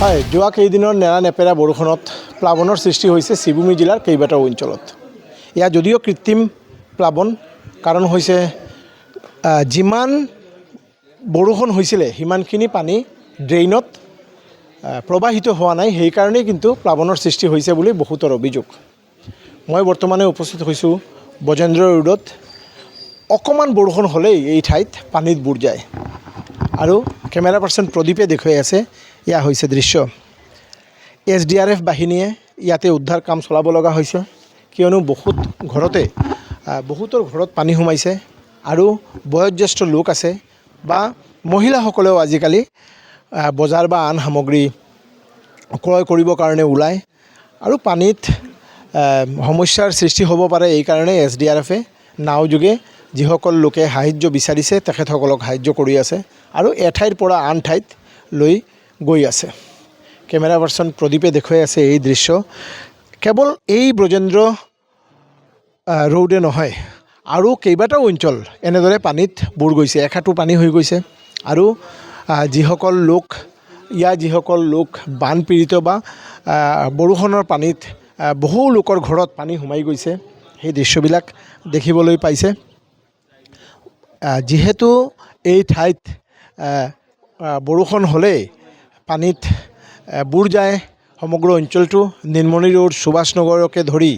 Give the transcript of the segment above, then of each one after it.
হয়, যোৱা কেইদিনৰ নেৰানেপেৰা বৰষুণত প্লাৱনৰ সৃষ্টি হৈছে শ্ৰীভূমি জিলাৰ কেইবাটাও অঞ্চলত। এয়া যদিও কৃত্ৰিম প্লাৱন, কাৰণ হৈছে যিমান বৰষুণ হৈছিলে সিমানখিনি পানী ড্ৰেইনত প্ৰবাহিত হোৱা নাই, সেইকাৰণেই কিন্তু প্লাৱনৰ সৃষ্টি হৈছে বুলি বহুতৰ অভিযোগ। মই বৰ্তমানে উপস্থিত হৈছোঁ বজেন্দ্ৰ ৰোডত। অকণমান বৰষুণ হ'লেই এই ঠাইত পানীত বুৰ যায় আৰু কেমেৰা পাৰ্চন প্ৰদীপে দেখুৱাই আছে। এয়া হৈছে দৃশ্য। SDRF বাহিনীয়ে ইয়াতে উদ্ধাৰ কাম চলাব লগা হৈছে, কিয়নো বহুতৰ ঘৰত পানী সোমাইছে আৰু বয়োজ্যেষ্ঠ লোক আছে বা মহিলাসকলেও আজিকালি বজাৰ বা আন সামগ্ৰী ক্ৰয় কৰিবৰ কাৰণে ওলায় আৰু পানীত সমস্যাৰ সৃষ্টি হ'ব পাৰে। এইকাৰণে SDRFে নাও যোগে যিসকল লোকে সাহায্য বিচাৰিছে তেখেতসকলক সাহায্য কৰি আছে আৰু এঠাইৰ পৰা আন ঠাইত লৈ গৈ আছে। কেমেৰা পাৰ্চন প্ৰদীপে দেখুৱাই আছে এই দৃশ্য। কেৱল এই ব্ৰজেন্দ্ৰ ৰোডে নহয়, আৰু কেইবাটাও অঞ্চল এনেদৰে পানীত বুৰ গৈছে, একাঠো পানী হৈ গৈছে আৰু যিসকল লোক বানপীড়িত বা বৰষুণৰ পানীত বহু লোকৰ ঘৰত পানী সোমাই গৈছে, সেই দৃশ্যবিলাক দেখিবলৈ পাইছে। যিহেতু এই ঠাইত বৰষুণ হ'লেই পানীত বুৰ যায় সমগ্ৰ অঞ্চলটো, নীলমণি ৰোড, সুভাষ নগৰকে ধৰি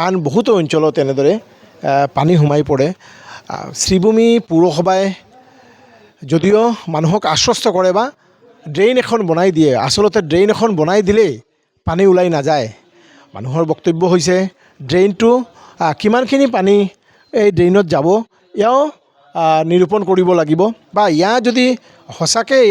আন বহুতো অঞ্চলত এনেদৰে পানী সোমাই পৰে। শ্ৰীভূমি পৌৰসভাই যদিও মানুহক আশ্বস্ত কৰে বা ড্ৰেইন এখন বনাই দিয়ে, আচলতে ড্ৰেইন এখন বনাই দিলেই পানী ওলাই নাযায়। মানুহৰ বক্তব্য হৈছে ড্ৰেইনটো কিমানখিনি পানী এই ড্ৰেইনত যাব এয়াও নিৰূপণ কৰিব লাগিব, বা সঁচাকৈ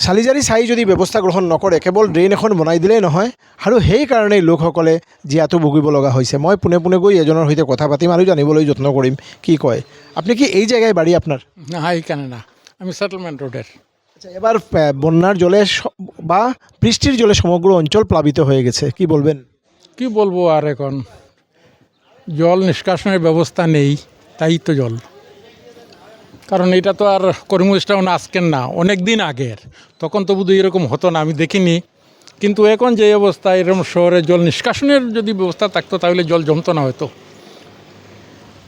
চালিজাৰি চাই যদি ব্যৱস্থা গ্ৰহণ নকৰে, কেৱল ড্ৰেইন এখন বনাই দিলেই নহয় আৰু সেইকাৰণেই লোকসকলে জীয়াতু ভুগিব লগা হৈছে। মই পোনে পোনে গৈ এজনৰ সৈতে কথা পাতিম আৰু জানিবলৈ যত্ন কৰিম কি কয়। আপনি কি এই জায়গায় বাড়ি আপনার? না, এইখানে না, আমি সেটেলমেন্ট রোডের। আচ্ছা, এবার বন্যার জলে বা বৃষ্টির জলে সমগ্র অঞ্চল প্লাবিত হয়ে গেছে, কি বলবেন? কি বলবো আর, এখন জল নিষ্কাশনের ব্যবস্থা নেই, তাই তো জল। কারণ এটা তো আর কর্মস্থান আজকের না, অনেক দিন আগের। তখন তো বোধহয় এরকম হতো না, আমি দেখিনি। কিন্তু এখন যে অবস্থা, এরকম শহরে জল নিষ্কাশনের যদি ব্যবস্থা থাকতো তাহলে জল জমতো না হয়তো।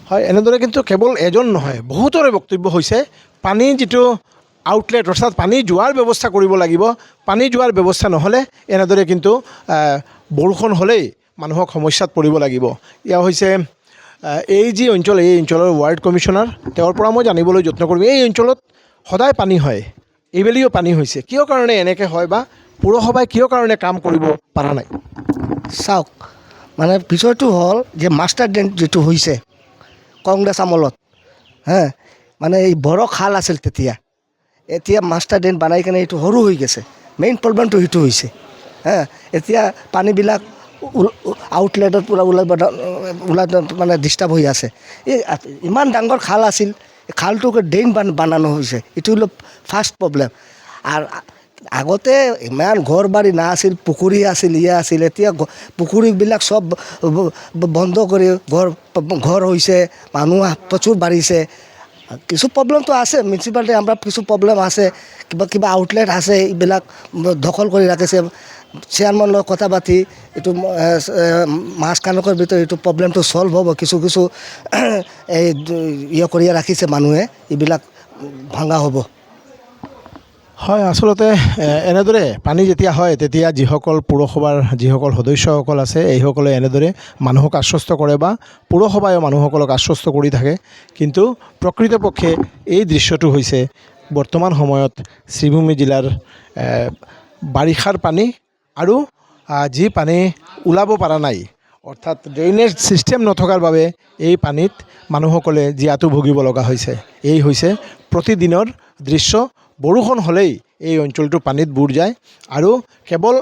হয়, এনেদৰে কিন্তু কেৱল এজন নহয়, বহুতৰে বক্তব্য হৈছে পানী যিটো আউটলেট, অৰ্থাৎ পানী যোৱাৰ ব্যৱস্থা কৰিব লাগিব। পানী যোৱাৰ ব্যৱস্থা নহ'লে এনেদৰে কিন্তু বৰষুণ হ'লেই মানুহক সমস্যাত পৰিব লাগিব। এয়া হৈছে এই অঞ্চলৰ ৱাৰ্ড কমিশ্যনাৰ, তেওঁৰ পৰা মই জানিবলৈ যত্ন কৰিম। এই অঞ্চলত সদায় পানী হয়, এইবেলিও পানী হৈছে, কিয় কাৰণে এনেকৈ হয় বা পৌৰসভাই কিয় কাৰণে কাম কৰিব পৰা নাই? চাওক, মানে বিষয়টো হ'ল যে মাষ্টাৰ ড্ৰেইন যিটো হৈছে কংগ্ৰেছ আমলত, মানে এই বড় খাল আছিল তেতিয়া, এতিয়া মাষ্টাৰ ড্ৰেইন বনাই কিনে এইটো সৰু হৈ গৈছে। মেইন প্ৰব্লেমটো সেইটো হৈছে। এতিয়া পানীবিলাক আউটলেটৰ পৰা ওলাই মানে ডিষ্টাৰ্ব হৈ আছে। এই ইমান ডাঙৰ খাল আছিল, খালটোকে ড্ৰেইন বানানো হৈছে, এইটো হ'ল ফাৰ্ষ্ট প্ৰব্লেম। আৰু আগতে ইমান ঘৰ বাৰী নাছিল, পুখুৰী আছিল, আছিল। এতিয়া পুখুৰীবিলাক চব বন্ধ কৰি ঘৰ হৈছে, মানুহ প্ৰচুৰ বাঢ়িছে। কিছু প্ৰব্লেমটো আছে, মিউনিচিপালিটি আমাৰ কিছু প্ৰব্লেম আছে, কিবা আউটলেট আছে, এইবিলাক দখল কৰি ৰাখিছে। চেয়াৰমেনৰ লগত কথা পাতি এইটো মাছখনৰ ভিতৰত এইটো প্ৰব্লেমটো ছল্ভ হ'ব। কিছু এই কৰি ৰাখিছে মানুহে, এইবিলাক ভঙা হ'ব। হয়, আচলতে এনেদৰে পানী যেতিয়া হয় তেতিয়া পৌৰসভাৰ যিসকল সদস্যসকল আছে, এইসকলে এনেদৰে মানুহক আশ্বস্ত কৰে বা পৌৰসভাই মানুহসকলক আশ্বস্ত কৰি থাকে। কিন্তু প্ৰকৃতপক্ষে এই দৃশ্যটো হৈছে বৰ্তমান সময়ত শ্ৰীভূমি জিলাৰ বাৰিষাৰ পানী আৰু যি পানী ওলাব পৰা নাই, অৰ্থাৎ ড্ৰেইনেজ ছিষ্টেম নথকাৰ বাবে এই পানীত মানুহসকলে জীয়াতু ভুগিব লগা হৈছে। এই হৈছে প্ৰতিদিনৰ দৃশ্য। বৰষুণ হ'লেই এই অঞ্চলটো পানীত বুৰ যায় আৰু কেৱল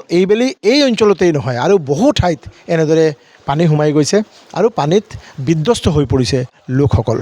এই অঞ্চলতেই নহয়, আৰু বহু ঠাইত এনেদৰে পানী সোমাই গৈছে আৰু পানীত বিধ্বস্ত হৈ পৰিছে লোকসকল।